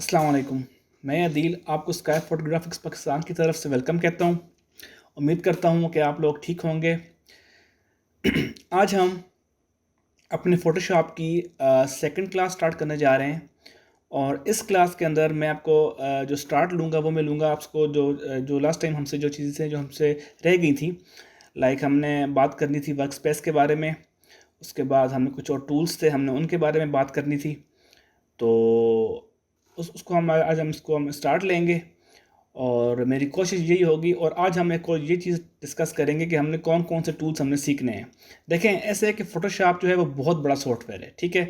अस्सलाम वालेकुम। मैं अदील आपको स्काई फोटोग्राफिक्स पाकिस्तान की तरफ से वेलकम कहता हूँ। उम्मीद करता हूँ कि आप लोग ठीक होंगे। आज हम अपने फ़ोटोशॉप की सेकंड क्लास स्टार्ट करने जा रहे हैं और इस क्लास के अंदर मैं आपको जो स्टार्ट लूँगा वो मैं लूँगा आपको जो लास्ट टाइम हमसे जो चीज़ें जो हमसे रह गई थी। लाइक हमने बात करनी थी वर्क स्पेस के बारे में, उसके बाद हमें कुछ और टूल्स थे, हमने उनके बारे में बात करनी थी। तो उसको हम आज हम इसको हम स्टार्ट लेंगे और मेरी कोशिश यही होगी। और आज हम एक और ये चीज़ डिस्कस करेंगे कि हमने कौन कौन से टूल्स हमने सीखने हैं। देखें, ऐसे है कि फ़ोटोशॉप जो है वो बहुत बड़ा सॉफ्टवेयर है, ठीक है।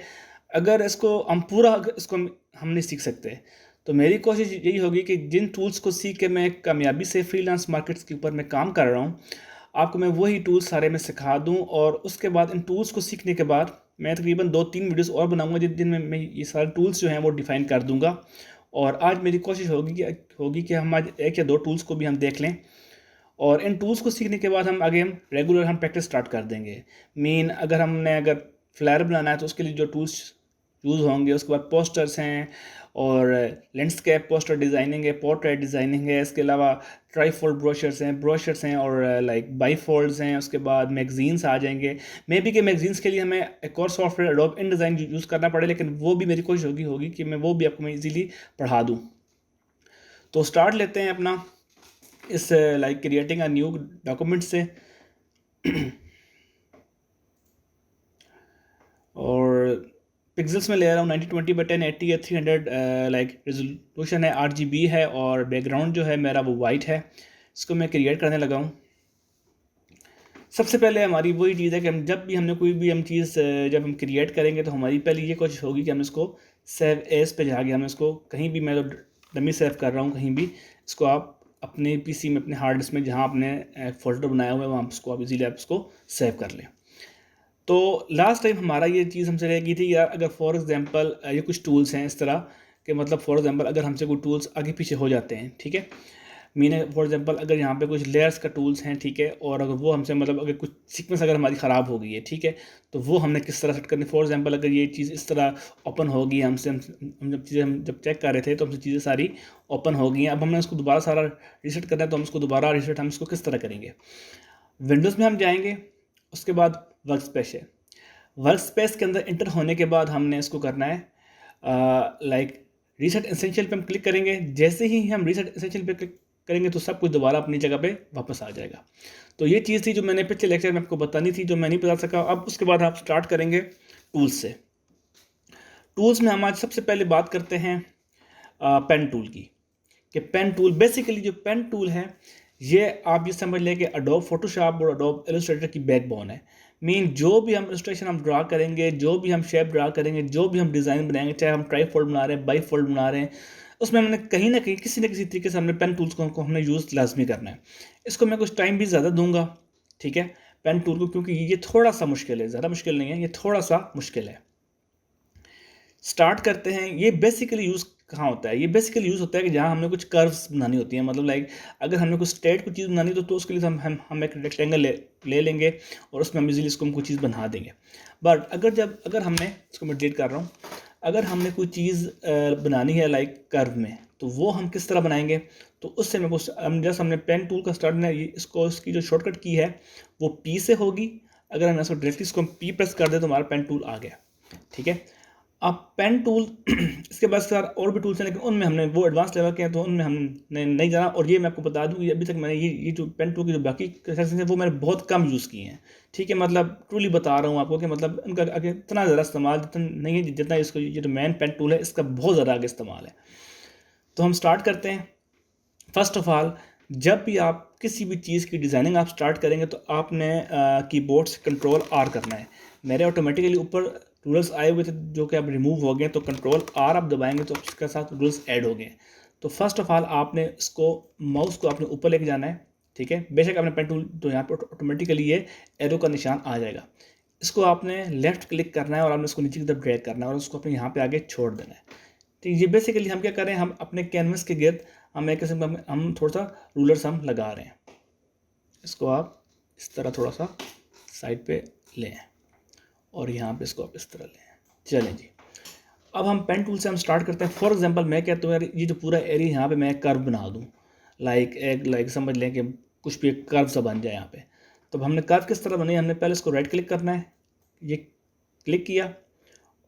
अगर इसको हम पूरा हम नहीं सीख सकते, तो मेरी कोशिश यही होगी कि जिन टूल्स को सीख के मैं कामयाबी से फ्रीलांस मार्केट्स के ऊपर मैं काम कर रहा हूँ, आपको मैं वही टूल्स सारे में सिखा दूँ। और उसके बाद इन टूल्स को सीखने के बाद मैं तकरीबन 2-3 वीडियोस और बनाऊंगा जिन में मैं ये सारे टूल्स जो हैं वो डिफ़ाइन कर दूंगा। और आज मेरी कोशिश होगी कि हम आज एक या दो टूल्स को भी हम देख लें और इन टूल्स को सीखने के बाद हम आगे हम रेगुलर हम प्रैक्टिस स्टार्ट कर देंगे। अगर फ्लैर बनाना है तो उसके लिए जो टूल्स यूज़ होंगे, उसके बाद पोस्टर्स हैं और लैंडस्केप पोस्टर डिज़ाइनिंग है, पोर्ट्रेट डिज़ाइनिंग है, इसके अलावा ट्राईफोल्ड ब्रोशर्स हैं और लाइक बाईफोल्ड्स हैं। उसके बाद मैगजीन्स आ जाएंगे। मे बी कि मैगजीन्स के लिए हमें एक और सॉफ्टवेयर एडोब इनडिज़ाइन यूज़ करना पड़े, लेकिन वो भी मेरी कोशिश होगी कि मैं वो भी आपको मैं ईज़िली पढ़ा दूँ। तो स्टार्ट लेते हैं अपना इस like creating a new document से। और पिक्सल्स में ले रहा हूँ 1920x1080 या 300 लाइक रेजोल्यूशन है, 8 GB है और बैकग्राउंड जो है मेरा वो वाइट है। इसको मैं क्रिएट करने लगा हूँ। सबसे पहले हमारी वही चीज़ है कि हम जब भी हमने कोई भी हम चीज़ जब हम क्रिएट करेंगे तो हमारी पहले ये कोशिश होगी कि हम इसको सेव एज पे जाके हम इसको कहीं भी, मैं तो डमी सेव कर रहा हूँ, कहीं भी इसको आप अपने पीसी में, अपने हार्ड डिस्क में जहाँ आपने फोल्डर बनाया हुआ है वहाँ इसको आप इजीली आप इसको सेव कर लें। तो लास्ट टाइम हमारा ये चीज़ हमसे रह गई थी यार, अगर फॉर एग्जांपल ये कुछ टूल्स हैं इस तरह कि मतलब फॉर एग्जांपल अगर हमसे कोई टूल्स आगे पीछे हो जाते हैं, ठीक है। मीने फॉर एग्जांपल अगर यहाँ पे कुछ लेयर्स का टूल्स हैं, ठीक है, और अगर वो हमसे मतलब अगर कुछ सीक्वेंस अगर हमारी ख़राब हो गई है, ठीक है, तो वो हमने किस तरह सेट करनी। फॉर एग्जांपल अगर ये चीज़ इस तरह ओपन होगी हमसे, हम जब चेक कर रहे थे तो हमसे चीज़ें सारी ओपन हो गई हैं। अब हमने इसको दोबारा सारा रीसेट करना है, तो हम इसको दोबारा रीसेट हम इसको किस तरह करेंगे। विंडोज़ में हम जाएंगे, उसके बाद वर्क स्पेस है। वर्क स्पेस के अंदर इंटर होने के बाद हमने इसको करना है लाइक रीसेट एसेंशियल पे हम क्लिक करेंगे। जैसे ही हम रीसेट एसेंशियल पे क्लिक करेंगे तो सब कुछ दोबारा अपनी जगह पे वापस आ जाएगा। तो ये चीज़ थी जो मैंने पिछले लेक्चर में आपको बतानी थी, जो मैं नहीं बता सका। अब उसके बाद आप स्टार्ट करेंगे टूल्स से। टूल्स में हम आज सबसे पहले बात करते हैं पेन टूल की। कि पेन टूल बेसिकली जो पेन टूल है, ये आप ये समझ लें कि अडोब फोटोशॉप और अडोब इलस्ट्रेटर की बैकबोन है। मीन जो भी हम इलस्ट्रेशन हम ड्रा करेंगे, जो भी हम शेप ड्रा करेंगे, जो भी हम डिज़ाइन बनाएंगे, चाहे हम ट्राई फोल्ड बना रहे हैं, बाई फोल्ड बना रहे हैं, उसमें हमने कहीं ना कहीं किसी न किसी तरीके से हमने पेन टूल्स को हमने यूज़ लाजमी करना है। इसको मैं कुछ टाइम भी ज़्यादा दूंगा, ठीक है, पेन टूल को, क्योंकि ये थोड़ा सा मुश्किल है, ज़्यादा मुश्किल नहीं है, ये थोड़ा सा मुश्किल है। स्टार्ट करते हैं। ये बेसिकली यूज़ कहाँ होता है? ये बेसिकली यूज़ होता है कि जहाँ हमने कुछ कर्व्स बनानी होती हैं, मतलब लाइक अगर हमने कुछ स्ट्रेट कुछ चीज़ बनानी तो उसके लिए हम एक रेक्टेंगल ले लेंगे और उसमें हम इजीली इसको हम कुछ चीज़ बना देंगे। बट अगर हमने इसको मैं डिलीट कर रहा हूँ, अगर हमने कोई चीज़ बनानी है लाइक कर्व में, तो वो हम किस तरह बनाएंगे। तो उससे मैं कुछ हम जैसे हमने पेन टूल का स्टार्ट में इसको इसकी जो शॉर्टकट की है वो पी से होगी। अगर हम इसको डायरेक्टली इसको पी प्रेस कर दें तो हमारा पेन टूल आ गया, ठीक है। अब पेन टूल इसके बाद सर और भी टूल्स हैं, लेकिन उनमें हमने वो एडवांस लेवल के हैं तो उनमें हमने नहीं जाना। और ये मैं आपको बता दूं कि अभी तक मैंने ये जो पेन टूल की जो बाकी सेक्शन है वो मैंने बहुत कम यूज़ किए हैं, ठीक है। मतलब ट्रूली बता रहा हूँ आपको कि मतलब इनका आगे इतना ज़्यादा इस्तेमाल जितना नहीं है जितना इसको, ये जो मेन पेन टूल है इसका बहुत ज़्यादा आगे इस्तेमाल है। तो हम स्टार्ट करते हैं। फर्स्ट ऑफ ऑल, जब भी आप किसी भी चीज़ की डिज़ाइनिंग आप स्टार्ट करेंगे तो आपने कीबोर्ड से कंट्रोल आर करना है। मेरे ऑटोमेटिकली ऊपर रूलर्स आए हुए थे जो कि अब रिमूव हो गए, तो कंट्रोल आर आप दबाएंगे तो उसके साथ रूलर्स ऐड हो गए। तो फर्स्ट ऑफ ऑल आपने इसको माउस को आपने ऊपर लेके जाना है, ठीक है। बेशक आपने पेन टूल तो यहाँ पर ऑटोमेटिकली ये एरो का निशान आ जाएगा। इसको आपने लेफ्ट क्लिक करना है और आपने इसको नीचे की तरफ ड्रैग करना है और उसको अपने यहाँ पे आगे छोड़ देना है। तो ये बेसिकली हम क्या कर रहे हैं, हम अपने कैनवस के गिर्द हम एक किस्म का हम थोड़ा सा रूलर्स हम लगा रहे हैं। इसको आप इस तरह थोड़ा सा साइड पे लें और यहाँ पे इसको आप इस तरह लें। चलें जी, अब हम पेन टूल से हम स्टार्ट करते हैं। फॉर एग्जांपल मैं कहता हूँ यार ये जो पूरा एरिया यहाँ पे मैं कर्व बना दूँ, लाइक समझ लें कि कुछ भी एक कर्व सा बन जाए यहाँ पे। तो हमने कर्व किस तरह बनाई, हमने पहले इसको राइट क्लिक करना है, ये क्लिक किया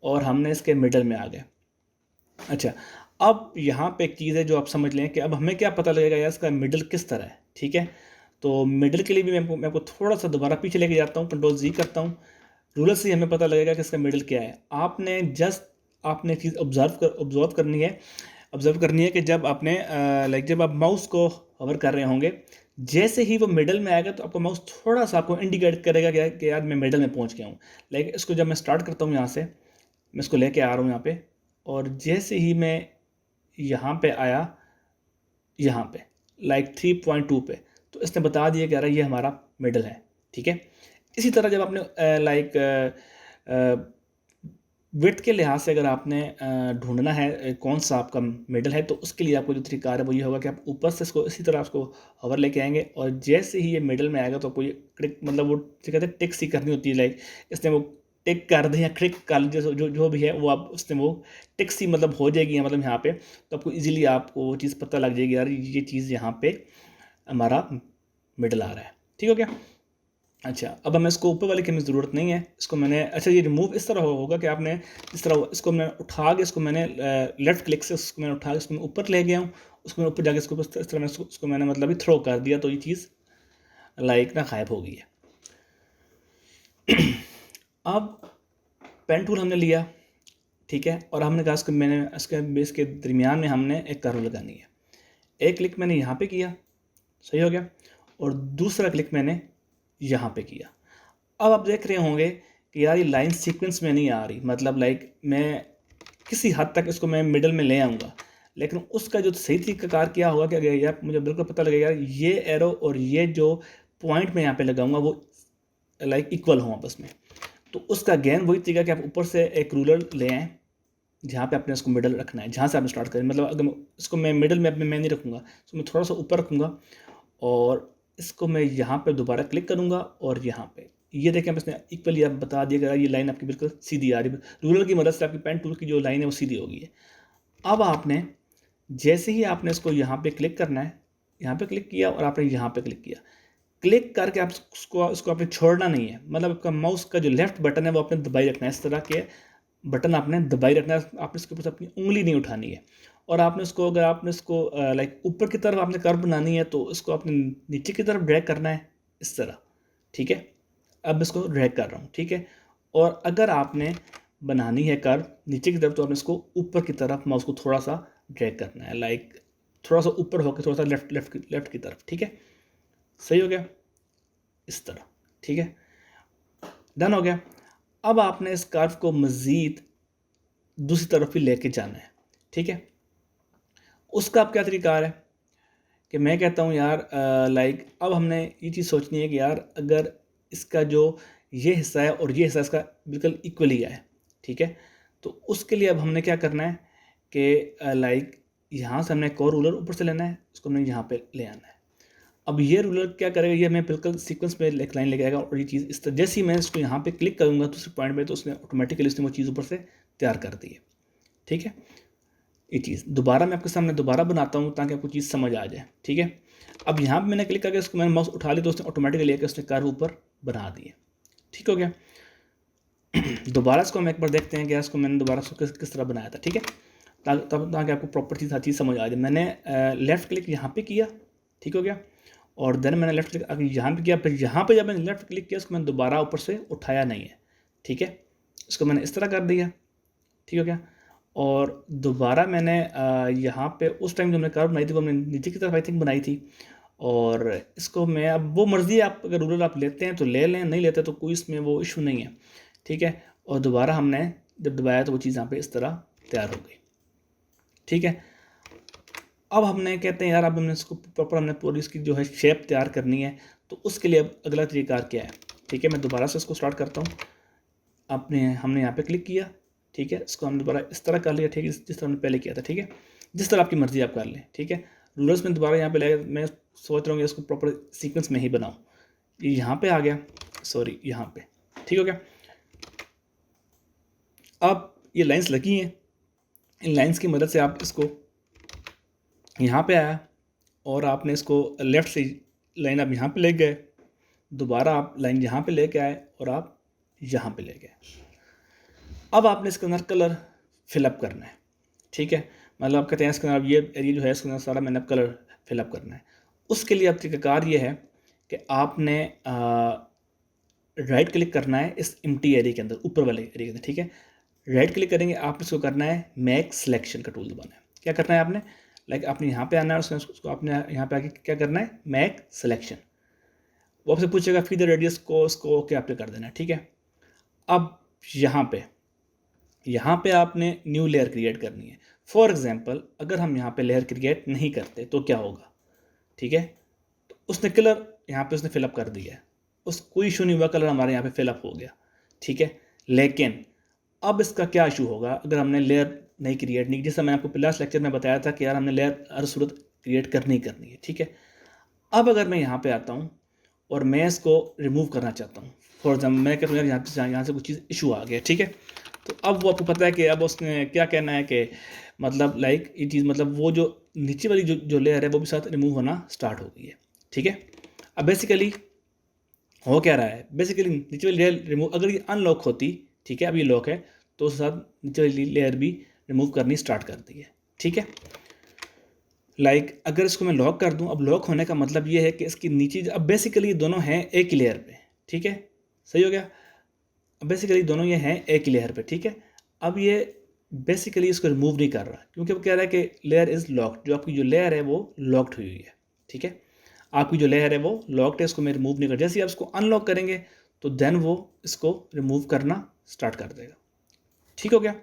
और हमने इसके मिडल में आ गए। अच्छा, अब यहाँ पे एक चीज़ है जो आप समझ लें कि अब हमें क्या पता लगेगा यार इसका मिडल किस तरह है। ठीक है, तो मिडल के लिए भी मैं आपको थोड़ा सा दोबारा पीछे लेके जाता हूँ, कंट्रोल Z करता हूँ। रूलर से हमें पता लगेगा कि इसका मिडल क्या है। आपने चीज़ ऑब्जर्व करनी है कि जब आपने जब आप माउस को होवर कर रहे होंगे, जैसे ही वो मिडल में आएगा तो आपका माउस थोड़ा सा आपको इंडिकेट करेगा कि यार मैं मिडल में पहुंच गया हूँ। इसको जब मैं स्टार्ट करता हूँ यहाँ से, मैं इसको लेके आ रहा हूँ यहाँ पे, और जैसे ही मैं यहाँ पे आया, यहाँ पे 3.2 पे, तो इसने बता दिया कि यार ये हमारा मिडल है। ठीक है, इसी तरह जब आपने विड्थ के लिहाज से अगर आपने ढूंढना है कौन सा आपका मिडल है, तो उसके लिए आपको जो तरीका है वो ये होगा कि आप ऊपर से इसको इसी तरह उसको हवर लेके आएंगे, और जैसे ही ये मिडल में आएगा तो आपको ये क्लिक, मतलब वो क्या कहते हैं टिक सी करनी होती है, इसने वो टिक कर दें या क्लिक कर लें, जो भी है वो आप उसने वो टिक सी मतलब हो जाएगी, मतलब यहाँ पे तो आपको इजीली आपको वो चीज़ पता लग जाएगी यार ये चीज़ यहाँ पे हमारा मिडल आ रहा है। ठीक हो गया। अच्छा, अब हमें इसको ऊपर वाले करने की ज़रूरत नहीं है, इसको मैंने अच्छा ये रिमूव इस तरह होगा कि आपने इस तरह इसको मैं उठा के इसको मैंने लेफ़्ट क्लिक से उसको मैंने उठा के इसको मैं ऊपर ले गया हूँ, उसको मैंने ऊपर जाके इसको इस तरह मैं उसको मैंने मतलब थ्रो कर दिया, तो ये चीज़ ना गायब हो गई है। अब पेन टूल हमने लिया, ठीक है, और हमने कहा इसको मैंने इसके बेस के दरमियान में हमने एक कर्व लगानी है। एक क्लिक मैंने यहाँ पे किया, सही हो गया, और दूसरा क्लिक मैंने यहाँ पे किया। अब आप देख रहे होंगे कि यार ये लाइन सीक्वेंस में नहीं आ रही, मतलब मैं किसी हद तक इसको मैं मिडल में ले आऊँगा, लेकिन उसका जो सही तरीकाकार क्या होगा कि यार मुझे बिल्कुल पता लगेगा यार ये एरो और ये जो पॉइंट मैं यहाँ पे लगाऊंगा वो इक्वल हों आपस में। तो उसका गेन वही तरीका कि आप ऊपर से एक रूलर ले आएँ जहाँ पे आपने इसको मिडल रखना है, जहाँ से आपने स्टार्ट करें, मतलब अगर इसको मैं मिडल में मैं नहीं रखूँगा, इसको मैं थोड़ा सा ऊपर रखूँगा और इसको मैं यहाँ पे दोबारा क्लिक करूँगा, और यहाँ पे ये देखें इसने इक्वली आप बता दिया गया ये लाइन आपकी बिल्कुल सीधी आ रही है। रूलर की मदद से आपकी पेन टूल की जो लाइन है वो सीधी होगी है। अब आपने जैसे ही आपने इसको यहाँ पे क्लिक करना है, यहाँ पे क्लिक किया और आपने यहाँ पे क्लिक किया, क्लिक करके आप उसको आपने छोड़ना नहीं है, मतलब आपका माउस का जो लेफ्ट बटन है वो आपने दबाई रखना है, इस तरह के बटन आपने दबाई रखना है, आपने इसके ऊपर अपनी उंगली नहीं उठानी है। और आपने इसको अगर आपने इसको ऊपर की तरफ आपने कर्व बनानी है तो इसको आपने नीचे की तरफ ड्रैग करना है इस तरह। ठीक है, अब इसको ड्रैग कर रहा हूँ, ठीक है, और अगर आपने बनानी है कर्व नीचे की तरफ तो आपने इसको ऊपर की तरफ माउस को थोड़ा सा ड्रैग करना है, थोड़ा सा ऊपर होकर थोड़ा सा लेफ्ट की तरफ। ठीक है, सही हो गया, इस तरह। ठीक है, डन हो गया। अब आपने इस कर्व को मज़ीद दूसरी तरफ भी लेके जाना है। ठीक है, उसका अब क्या तरीका है कि मैं कहता हूँ यार अब हमने ये चीज़ सोचनी है कि यार अगर इसका जो ये हिस्सा है और ये हिस्सा इसका बिल्कुल इक्वली है, ठीक है, तो उसके लिए अब हमने क्या करना है कि यहाँ से हमने एक और रूलर ऊपर से लेना है, उसको हमने यहाँ पे ले आना है। अब ये रूलर क्या करेगा, ये हमें बिल्कुल सीक्वेंस में एक लाइन लेके आएगा, और ये चीज़ इस तरह जैसे ही मैं इसको यहाँ पे क्लिक करूँगा दूसरे पॉइंट में तो उसने ऑटोमेटिकली उसने वो चीज़ ऊपर से तैयार कर दी है। ठीक है, ये चीज़ दोबारा मैं आपके सामने दोबारा बनाता हूँ ताकि आपको चीज़ समझ आ जाए। ठीक है, अब यहाँ पे मैंने क्लिक करके इसको मैंने माउस उठा लिया तो उसने ऑटोमेटिकली लेकर उसने कर्व ऊपर बना दिए। ठीक हो गया। दोबारा इसको हम एक बार देखते हैं कि इसको मैंने दोबारा इसको किस तरह बनाया था। ठीक है, ताकि आपको प्रॉपर चीज़ हर चीज़ समझ आ जाए। मैंने लेफ़्ट क्लिक यहाँ पे किया, ठीक हो गया, और देन मैंने लेफ़्ट क्लिक अगर यहाँ पे किया, फिर यहाँ पे जब मैंने लेफ़्ट क्लिक किया उसको मैंने दोबारा ऊपर से उठाया नहीं है। ठीक है, इसको मैंने इस तरह कर दिया। ठीक हो गया, और दोबारा मैंने यहाँ पे उस टाइम जो मैंने कर्व बनाई थी वो मैंने नीचे की तरफ आई थिंक बनाई थी, और इसको मैं अब वो मर्ज़ी है, आप अगर रूलर आप लेते हैं तो ले लें, नहीं लेते तो कोई इसमें वो इशू नहीं है। ठीक है, और दोबारा हमने जब दबाया तो वो चीज़ यहाँ पे इस तरह तैयार हो गई। ठीक है, अब हमने कहते हैं यार अब हमने इसको प्रॉपर हमने पूरी इसकी जो है शेप तैयार करनी है, तो उसके लिए अब अगला तरीका क्या है। ठीक है, मैं दोबारा से इसको स्टार्ट करता हूँ। हमने यहाँ पे क्लिक किया, ठीक है, इसको हमने दोबारा इस तरह कर लिया। ठीक है, जिस तरह हमने पहले किया था। ठीक है, जिस तरह आपकी मर्ज़ी आप कर लें। ठीक है, रूलर्स में दोबारा यहाँ पे ले, मैं सोच रहा हूँ कि इसको प्रॉपर सीक्वेंस में ही बनाऊँ। ये यहाँ पे आ गया, यहाँ पे। ठीक हो गया, अब ये लाइंस लगी हैं, इन लाइंस की मदद से आप इसको यहाँ पे आया और आपने इसको लेफ़्ट से लाइन आप यहाँ पे ले गए, दोबारा आप लाइन यहाँ पे लेके आए और आप यहाँ पे ले गए। अब आपने इसके अंदर कलर फिलअप करना है, ठीक है। मतलब आप कहते हैं इसके अंदर ये एरिया जो है इसके अंदर सारा मैंने कलर फिलअप करना है। उसके लिए अब तरीकाकार ये है कि आपने राइट क्लिक करना है इस एम्प्टी एरिया के अंदर, ऊपर वाले एरिया के अंदर, ठीक है। राइट क्लिक करेंगे, आप इसको करना है मैक सिलेक्शन का टूल दबाना है। क्या करना है आपने, लाइक आपने यहाँ पे आना है, उसको आपने यहाँ पे आके क्या करना है, मैक सिलेक्शन। वो आपसे पूछेगा फीड द रेडियस को, उसको ओके आपने कर देना है, ठीक है। अब यहाँ पे आपने न्यू लेयर क्रिएट करनी है। फॉर एग्जांपल अगर हम यहाँ पे लेयर क्रिएट नहीं करते तो क्या होगा, ठीक है। तो उसने कलर यहाँ पे उसने फिलअप कर दिया है, उस कोई इशू नहीं हुआ, कलर हमारे यहाँ पे फिलअप हो गया, ठीक है। लेकिन अब इसका क्या इशू होगा अगर हमने लेयर नहीं क्रिएट नहीं, जैसा मैंने आपको लास्ट लेक्चर में बताया था कि यार हमने लेयर हर सूरत क्रिएट करनी ही करनी है, ठीक है। अब अगर मैं यहाँ पे आता हूँ और मैं इसको रिमूव करना चाहता हूँ, फॉर एग्जाम्पल मैं कहता हूँ यार यहाँ से कुछ चीज़ इशू आ गया, ठीक है। तो अब वो आपको पता है कि अब उसने क्या कहना है कि मतलब लाइक ये चीज़, मतलब वो जो नीचे वाली जो लेयर है वो भी साथ रिमूव होना स्टार्ट हो गई है, ठीक है। अब बेसिकली हो क्या रहा है, बेसिकली नीचे वाली लेयर रिमूव, अगर ये अनलॉक होती, ठीक है, अब ये लॉक है तो उसके साथ नीचे वाली लेयर भी रिमूव करनी स्टार्ट कर दी है, ठीक है। लाइक अगर इसको मैं लॉक कर दूं, अब लॉक होने का मतलब ये है कि इसकी नीचे अब बेसिकली दोनों हैं एक ही लेयर पे, ठीक है, सही हो गया। अब बेसिकली दोनों ये हैं एक ही लेयर पे, ठीक है। अब ये बेसिकली इसको रिमूव नहीं कर रहा क्योंकि वो कह रहा है कि लेयर इज़ लॉक्ड, जो आपकी जो लेयर है वो लॉक्ड हुई हुई है, ठीक है। आपकी जो लेयर है वो लॉक्ड है, इसको मैं रिमूव नहीं कर, जैसे ही आप इसको अनलॉक करेंगे तो देन वो इसको रिमूव करना स्टार्ट कर देगा, ठीक हो गया।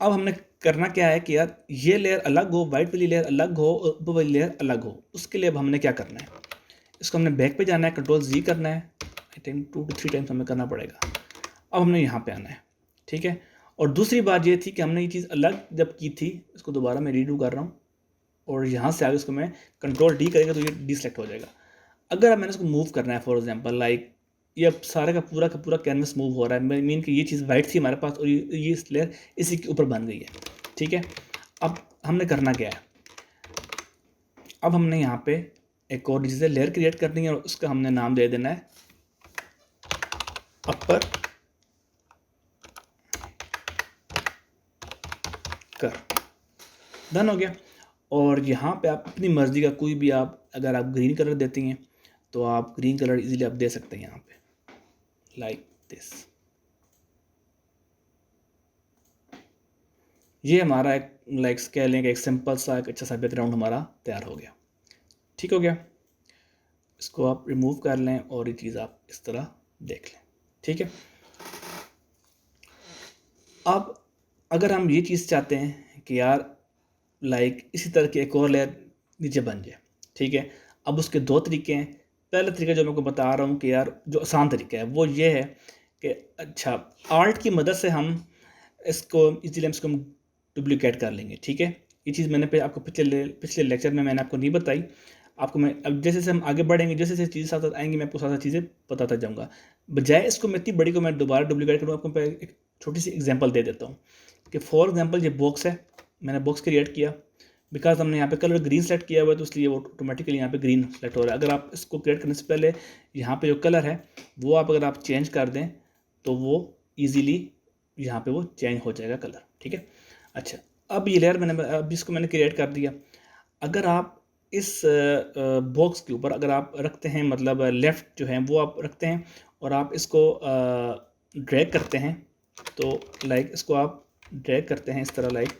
अब हमने करना क्या है कि यार ये लेयर अलग हो, वाइट वाली लेयर अलग हो, ऊपर वाली लेयर अलग हो। उसके लिए अब हमने क्या करना है, इसको हमने बैक पे जाना है, Ctrl+Z करना है, आई थिंक 2 to 3 टाइम्स हमें करना पड़ेगा। अब हमने यहाँ पे आना है, ठीक है। और दूसरी बात ये थी कि हमने ये चीज़ अलग जब की थी, इसको दोबारा मैं रीडू कर रहा हूँ और यहाँ से आगे इसको मैं Ctrl+D करेंगे तो ये डिसेलेक्ट हो जाएगा। अगर मैंने इसको मूव करना है, फॉर एग्जांपल लाइक ये अब सारे का पूरा कैनवस मूव हो रहा है, मीन कि ये चीज़ वाइट थी हमारे पास और ये लेयर इसी के ऊपर बन गई है, ठीक है। अब हमने करना क्या है, अब हमने यहाँ पे एक और चीज़ लेयर क्रिएट करनी है और उसका हमने नाम दे देना है अपर कर, डन हो गया। और यहाँ पे आप अपनी मर्ज़ी का कोई भी, आप अगर आप ग्रीन कलर देती हैं तो आप ग्रीन कलर इजीली आप दे सकते हैं यहाँ पे, लाइक दिस। ये हमारा एक लाइक कह लें कि एक सिंपल सा एक अच्छा सा बैकग्राउंड हमारा तैयार हो गया, ठीक हो गया। इसको आप रिमूव कर लें और ये चीज़ आप इस तरह देख लें, ठीक है। अब अगर हम ये चीज़ चाहते हैं कि यार लाइक इसी तरह की एक और लेयर नीचे बन जाए, ठीक है। अब उसके दो तरीके हैं। पहला तरीका जो मैं आपको बता रहा हूँ कि यार जो आसान तरीका है वो ये है कि अच्छा आर्ट की मदद से हम इसको इजीली इसको हम डुप्लीकेट कर लेंगे, ठीक है। ये चीज़ मैंने आपको पिछले लेक्चर में मैंने आपको नहीं बताई, आपको मैं अब जैसे जैसे हम आगे बढ़ेंगे, जैसे जैसे चीज़ें साथ साथ आएंगी मैं आपको साथ साथ चीज़ें बताता जाऊँगा। बजाय इसको मैं इतनी बड़ी को मैं दोबारा डुप्लीकेट करूँ, आपको मैं एक छोटी सी एग्जांपल दे देता हूँ कि फॉर एग्जांपल ये बॉक्स है, मैंने बॉक्स क्रिएट किया, बिकॉज हमने यहाँ पे कलर ग्रीन सेलेक्ट किया हुआ है तो इसलिए वो ऑटोमेटिकली यहाँ पे ग्रीन सेलेक्ट हो रहा है। अगर आप इसको क्रिएट करने से पहले यहाँ पे जो कलर है वो आप अगर आप चेंज कर दें तो वो ईजीली यहाँ पे वो चेंज हो जाएगा कलर, ठीक है। अच्छा अब ये लेयर अब इसको मैंने क्रिएट कर दिया। अगर आप इस बॉक्स के ऊपर अगर आप रखते हैं, मतलब लेफ़्ट जो है वो आप रखते हैं और आप इसको ड्रैग करते हैं, तो लाइक इसको आप ड्रैग करते हैं इस तरह लाइक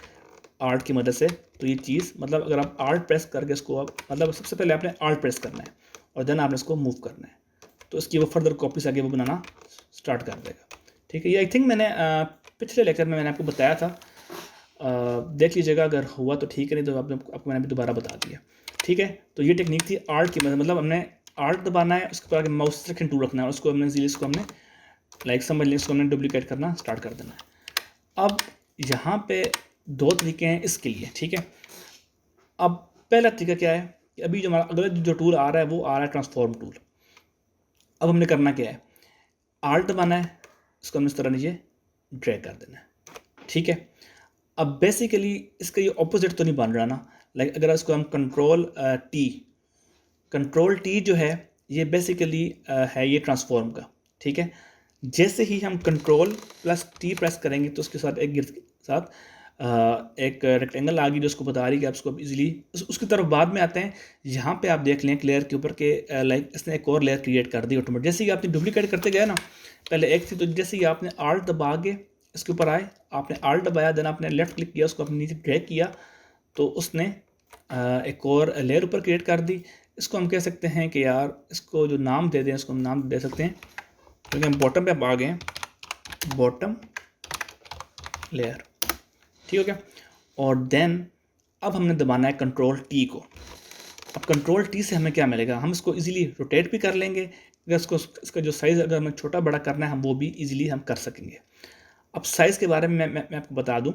आर्ट की मदद से, तो ये चीज़ मतलब अगर आप आर्ट प्रेस करके इसको आप मतलब सबसे पहले आपने आर्ट प्रेस करना है और देन आपने इसको मूव करना है, तो इसकी वो फर्दर कॉपीज आगे वो बनाना स्टार्ट कर देगा, ठीक है। ये आई थिंक मैंने पिछले लेक्चर में मैंने आपको बताया था, देख लीजिएगा अगर हुआ तो ठीक है, नहीं तो आपको मैंने भी दोबारा बता दिया, ठीक है। तो ये टेक्निक थी आर्ट की मतलब हमने आर्ट दबाना है, उसके बाद माउस सेक्शन टूल रखना है, उसको हमने इजीली इसको हमने लाइक समझ लें, इसको हमने डुप्लीकेट करना स्टार्ट कर देना है। अब यहाँ पे दो तरीके हैं इसके लिए, ठीक है। अब पहला तरीका क्या है कि अभी जो हमारा अगला जो टूल आ रहा है वो आ रहा है ट्रांसफॉर्म टूल। अब हमने करना क्या है, आर्ट दबाना है, इसको हमने इस तरह नीचे ड्रैग कर देना है, ठीक है। अब बेसिकली इसका ये ऑपोजिट तो नहीं बन रहा ना, लाइक अगर इसको हम कंट्रोल टी जो है ये बेसिकली है ये ट्रांसफॉर्म का, ठीक है। जैसे ही हम कंट्रोल प्लस टी प्रेस करेंगे तो उसके साथ एक गिर के साथ एक रेक्टेंगल आ गई जो उसको बता रही है कि आप इसको इजीली उसकी तरफ बाद में आते हैं। यहाँ पे आप देख लें क्लेयर के ऊपर के लाइक इसने एक और लेयर क्रिएट कर दी ऑटोमेटिक। जैसे ही आपने डुप्लीकेट करते गए ना, पहले एक थी तो जैसे ही आपने आल्ट दबा के इसके ऊपर आए, आपने आल्ट दबाया, देन आपने लेफ्ट क्लिक किया, उसको अपने नीचे ड्रैग किया तो उसने एक और लेयर ऊपर क्रिएट कर दी। इसको हम कह सकते हैं कि यार इसको जो नाम दे दें, इसको हम नाम दे सकते हैं क्योंकि हम बॉटम पे आ गए हैं, बॉटम लेयर, ठीक हो गया। और देन अब हमने दबाना है कंट्रोल टी को। अब कंट्रोल टी से हमें क्या मिलेगा, हम इसको इजीली रोटेट भी कर लेंगे, अगर इसका जो साइज़ अगर हमें छोटा बड़ा करना है हम वो भी इजीली हम कर सकेंगे। अब साइज़ के बारे में मैं आपको बता दूं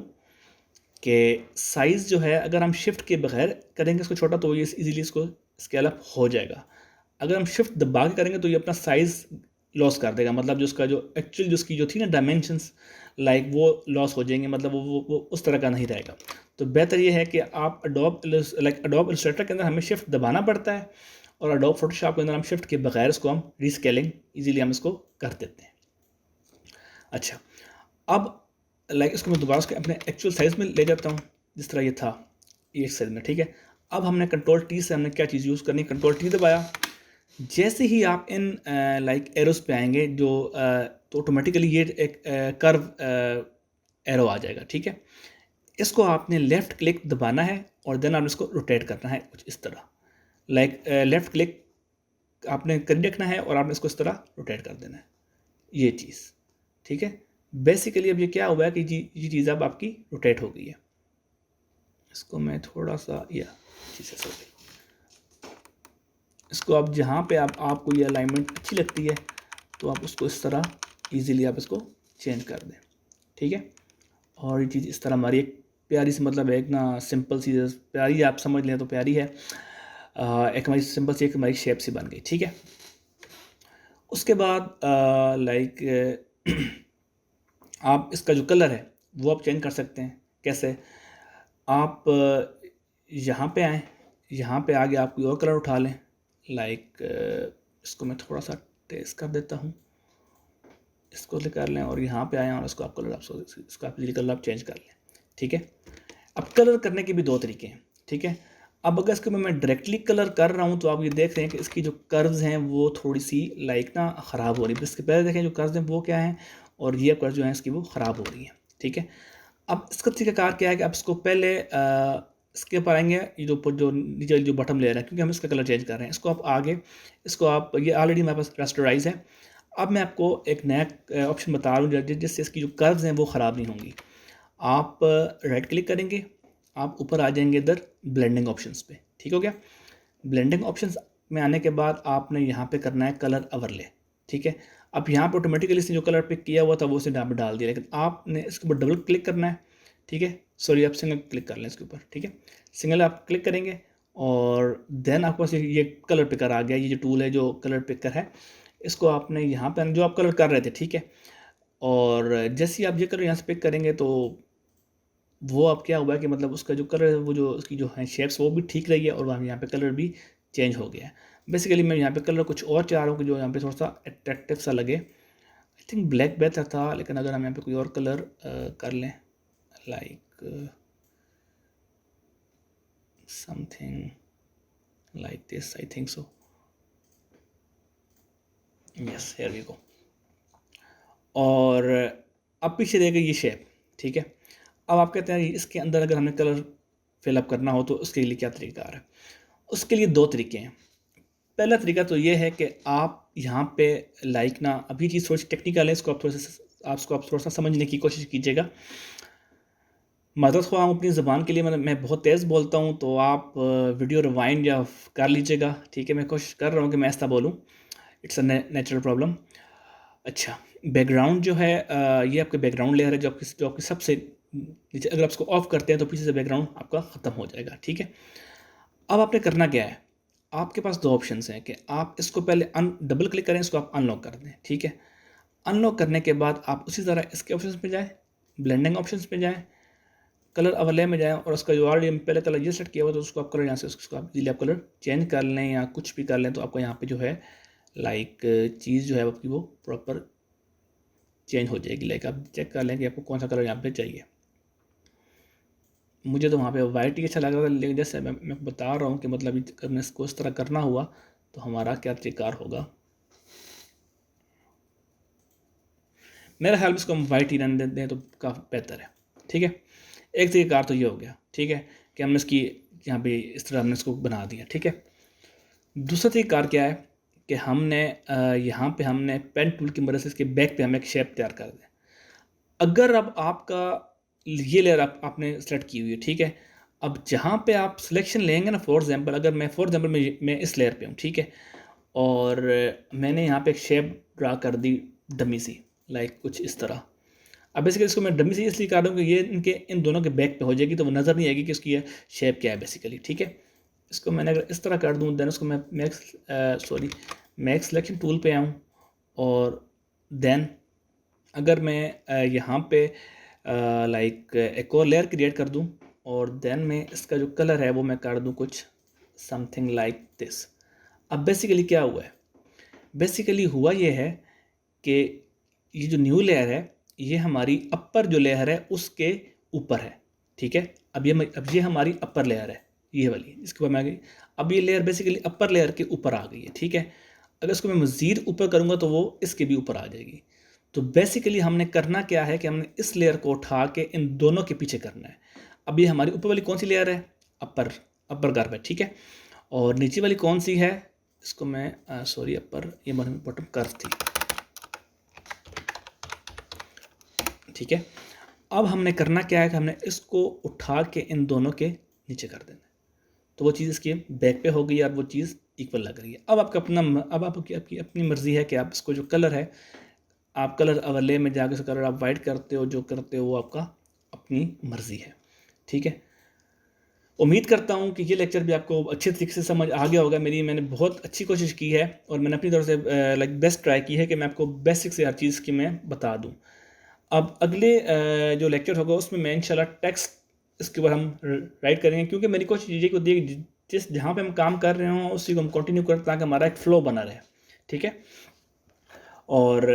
कि साइज़ जो है अगर हम शिफ्ट के बगैर करेंगे इसको छोटा तो ये इजीली इसको स्केल अप हो जाएगा। अगर हम शिफ्ट दबा के करेंगे तो ये अपना साइज़ लॉस कर देगा, मतलब जो उसका जो एक्चुअल जो उसकी जो थी ना डायमेंशंस लाइक वो लॉस हो जाएंगे, मतलब वो उस तरह का नहीं रहेगा। तो बेहतर ये है कि आप अडोब इलस्ट्रेटर के अंदर हमें शिफ्ट दबाना पड़ता है और अडोब फोटोशॉप के अंदर हम शिफ्ट के बगैर इसको हम रीस्केलिंग इजीली हम इसको कर देते हैं। अच्छा, अब लाइक इसको मैं दोबारा उसके अपने एक्चुअल साइज़ में ले जाता हूँ जिस तरह ये था ये साइज़ में, ठीक है। अब हमने कंट्रोल टी से हमने क्या चीज़ यूज़ करनी, कंट्रोल टी दबाया, जैसे ही आप इन लाइक एरोस पे आएंगे जो तो ऑटोमेटिकली ये एक कर्व एरो आ जाएगा, ठीक है। इसको आपने लेफ़्ट क्लिक दबाना है और देन आपने इसको रोटेट करना है कुछ इस तरह, लाइक लेफ़्ट क्लिक आपने कर रखना है और आपने इसको इस तरह रोटेट कर देना है, ये चीज़, ठीक है। बेसिकली अब ये क्या हुआ है कि ये चीज़ अब आपकी रोटेट हो गई है। इसको मैं थोड़ा सा चीज़ ऐसे हो गई, इसको आप जहाँ पे आपको ये अलाइनमेंट अच्छी लगती है तो आप उसको इस तरह इजीली आप इसको चेंज कर दें, ठीक है। और ये चीज़ इस तरह हमारी एक प्यारी सी, मतलब एक ना सिंपल सी, प्यारी आप समझ लें तो प्यारी है, एक हमारी सिंपल सी एक हमारी शेप सी बन गई, ठीक है। उसके बाद लाइक आप इसका जो कलर है वो आप चेंज कर सकते हैं। कैसे, आप यहाँ पे आएँ, यहाँ पे आगे आप कोई और कलर उठा लें, लाइक इसको मैं थोड़ा सा टेस्ट कर देता हूँ, इसको कर लें और यहाँ पे आएँ और इसको आप कलर इसको आप कलर आप चेंज कर लें, ठीक है। अब कलर करने के भी दो तरीके हैं, ठीक है। अब अगर इसको मैं डायरेक्टली कलर कर रहा हूँ तो आप ये देख रहे हैं कि इसकी जो कर्व्स हैं वो थोड़ी सी लाइक ना ख़राब हो रही है। इसके पहले देखें जो कर्व्स हैं वो क्या हैं और ये कर्व्स जो हैं इसकी वो ख़राब हो रही हैं, ठीक है। अब इसका तरीकाकार क्या है कि आप इसको पहले इसके ऊपर आएंगे, ये जो ऊपर जो नीचे जो बॉटम लेयर है, क्योंकि हम इसका कलर चेंज कर रहे हैं, इसको आप आगे इसको आप ये ऑलरेडी मेरे पास रेस्टोराइज है। अब मैं आपको एक नया ऑप्शन बता रहा हूँ जिससे इसकी जो कर्व्स हैं वो ख़राब नहीं होंगी। आप राइट क्लिक करेंगे, आप ऊपर आ जाएंगे इधर ब्लेंडिंग ऑप्शंस पे, ठीक हो गया। ब्लेंडिंग ऑप्शंस में आने के बाद आपने यहाँ पे करना है कलर ओवरले, ठीक है। अब यहाँ पे ऑटोमेटिकली इसने जो कलर पिक किया हुआ था वो उसने यहाँ पे डाल दिया, लेकिन आपने इसके ऊपर डबल क्लिक करना है, ठीक है। सॉरी, आप सिंगल क्लिक कर लें इसके ऊपर, ठीक है। सिंगल आप क्लिक करेंगे और देन आपके पास ये कलर पिकर आ गया। ये जो टूल है जो कलर पिकर है, इसको आपने यहाँ पे जो आप कलर कर रहे थे, ठीक है, और जैसे ही आप ये कलर यहाँ से पिक करेंगे तो वो अब क्या हुआ है कि मतलब उसका जो कलर है वो जो उसकी जो है शेप्स वो भी ठीक रही है और वहाँ यहाँ पे कलर भी चेंज हो गया है। बेसिकली मैं यहाँ पे कलर कुछ और चाह रहा हूँ कि जो यहाँ पे थोड़ा सा अट्रैक्टिव सा लगे। आई थिंक ब्लैक बेहतर था, लेकिन अगर हम यहाँ पे कोई और कलर कर लें like something like this, I think so, yes, here we go. और अब पीछे रहेगा ये शेप, ठीक है। अब आप कहते हैं इसके अंदर अगर हमें कलर फिलअप करना हो तो उसके लिए क्या तरीका है। उसके लिए दो तरीके हैं। पहला तरीका तो ये है कि आप यहाँ पे लाइक ना, अभी चीज़ थोड़ी सी टेक्निकल है, इसको आप थोड़ा सा समझने की कोशिश कीजिएगा। मदद ख्वाह हूँ अपनी ज़बान के लिए, मतलब मैं बहुत तेज़ बोलता हूँ तो आप वीडियो रिवाइंड या कर लीजिएगा, ठीक है। मैं कोशिश कर रहा हूँ कि मैं ऐसा बोलूँ, इट्स अ नेचुरल प्रॉब्लम। अच्छा, बैकग्राउंड जो है ये आपके बैकग्राउंड लेयर है जो आपकी सबसे नीचे, अगर आप इसको ऑफ करते हैं तो पीछे से बैकग्राउंड आपका ख़त्म हो जाएगा, ठीक है। अब आपने करना क्या है, आपके पास दो ऑप्शंस हैं कि आप इसको पहले डबल क्लिक करें, इसको आप अनलॉक कर दें, ठीक है। अनलॉक करने के बाद आप उसी तरह इसके ऑप्शंस पे जाएं, ब्लेंडिंग ऑप्शंस पे जाएं, कलर ओवरले में जाएं और उसका जो ऑलरेडी पहले कलर ये सेट किया हुआ तो उसको आप कलर यहाँ से उसको आप इजीली आप कलर चेंज कर लें या कुछ भी कर लें, तो आपको यहाँ पे जो है लाइक चीज़ जो है आपकी वो प्रॉपर चेंज हो जाएगी। लाइक आप चेक कर लें कि आपको कौन सा कलर यहाँ पे चाहिए। मुझे तो वहाँ पे वाइट ही अच्छा लग रहा था, लेकिन जैसे मैं बता रहा हूँ कि मतलब अगर इसको इस तरह करना हुआ तो हमारा क्या तरीकार होगा। मेरा ख्याल में इसको हम वाइट ही रहने देते हैं तो काफ़ी बेहतर है। ठीक है, एक तरीकार तो ये हो गया। ठीक है, कि हमने इसकी यहाँ पे इस तरह हमने इसको बना दिया। ठीक है, दूसरा तरीकार क्या है कि हमने यहाँ पे हमने पेन टूल की मदद से इसके बैक पे हमें एक शेप तैयार कर दें। अगर अब आपका ये लेयर आपने सेलेक्ट की हुई है, ठीक है, अब जहाँ पे आप सिलेक्शन लेंगे ना, फॉर एग्जांपल अगर मैं इस लेयर पे हूँ, ठीक है, और मैंने यहाँ पे एक शेप ड्रा कर दी डमी सी, लाइक कुछ इस तरह। अब बेसिकली इसको मैं डमी सी इसलिए कर रहा हूँ कि ये इन दोनों के बैक पे हो जाएगी तो वो नज़र नहीं आएगी कि इसकी शेप क्या है बेसिकली। ठीक है, इसको मैंने अगर इस तरह कर दूँ देन उसको मैं मैक्स सिलेक्शन टूल पे आऊँ और देन अगर मैं यहाँ पे लाइक एक और लेयर क्रिएट कर दूँ और देन मैं इसका जो कलर है वो मैं कर दूँ कुछ समथिंग लाइक दिस। अब बेसिकली क्या हुआ है, बेसिकली हुआ ये है कि ये जो न्यू लेयर है ये हमारी अपर जो लेयर है उसके ऊपर है। ठीक है, अब ये हमारी अपर लेयर है, ये वाली इसके ऊपर मैं आ गई। अब ये लेयर बेसिकली अपर लेयर के ऊपर आ गई है। ठीक है, अगर इसको मैं मज़ीद ऊपर करूँगा तो वो इसके भी ऊपर आ जाएगी। तो बेसिकली हमने करना क्या है कि हमने इस लेयर को उठा के इन दोनों के पीछे करना है। अब ये हमारी ऊपर वाली कौन सी लेयर है, अपर गारबेज। ठीक है, और नीचे वाली कौन सी है, इसको मैं अपर ये बॉटम कर्व थी। ठीक है, अब हमने करना क्या है कि हमने इसको उठा के इन दोनों के नीचे कर देना है, तो वो चीज़ इसके बैक पे हो गई और वो चीज़ इक्वल लग रही है। अब आपकी अपनी मर्ज़ी है कि आप इसको जो कलर है आप कलर ओवरले में जाकर कलर आप वाइट करते हो, जो करते हो वो आपका अपनी मर्ज़ी है। ठीक है, उम्मीद करता हूँ कि ये लेक्चर भी आपको अच्छे तरीके से समझ आ गया होगा। मैंने बहुत अच्छी कोशिश की है और मैंने अपनी तरफ से लाइक बेस्ट ट्राई की है कि मैं आपको बेसिक से हर चीज़ की मैं बता दूँ। अब अगले जो लेक्चर होगा उसमें मैं इंशाल्लाह टेक्स्ट इसके ऊपर हम राइट करेंगे, क्योंकि मेरी कोशिश ये को दी जिस जहाँ पे हम काम कर रहे हों उसी को हम कंटिन्यू करें ताकि हमारा एक फ़्लो बना रहे। ठीक है, और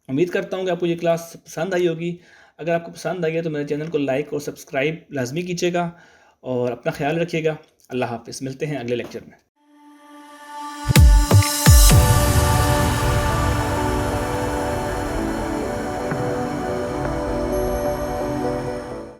उम्मीद करता हूँ कि आपको ये क्लास पसंद आई होगी। अगर आपको पसंद आई है तो मेरे चैनल को लाइक और सब्सक्राइब लाजमी कीजिएगा और अपना ख्याल रखिएगा। अल्लाह हाफ़िज़, मिलते हैं अगले लेक्चर में।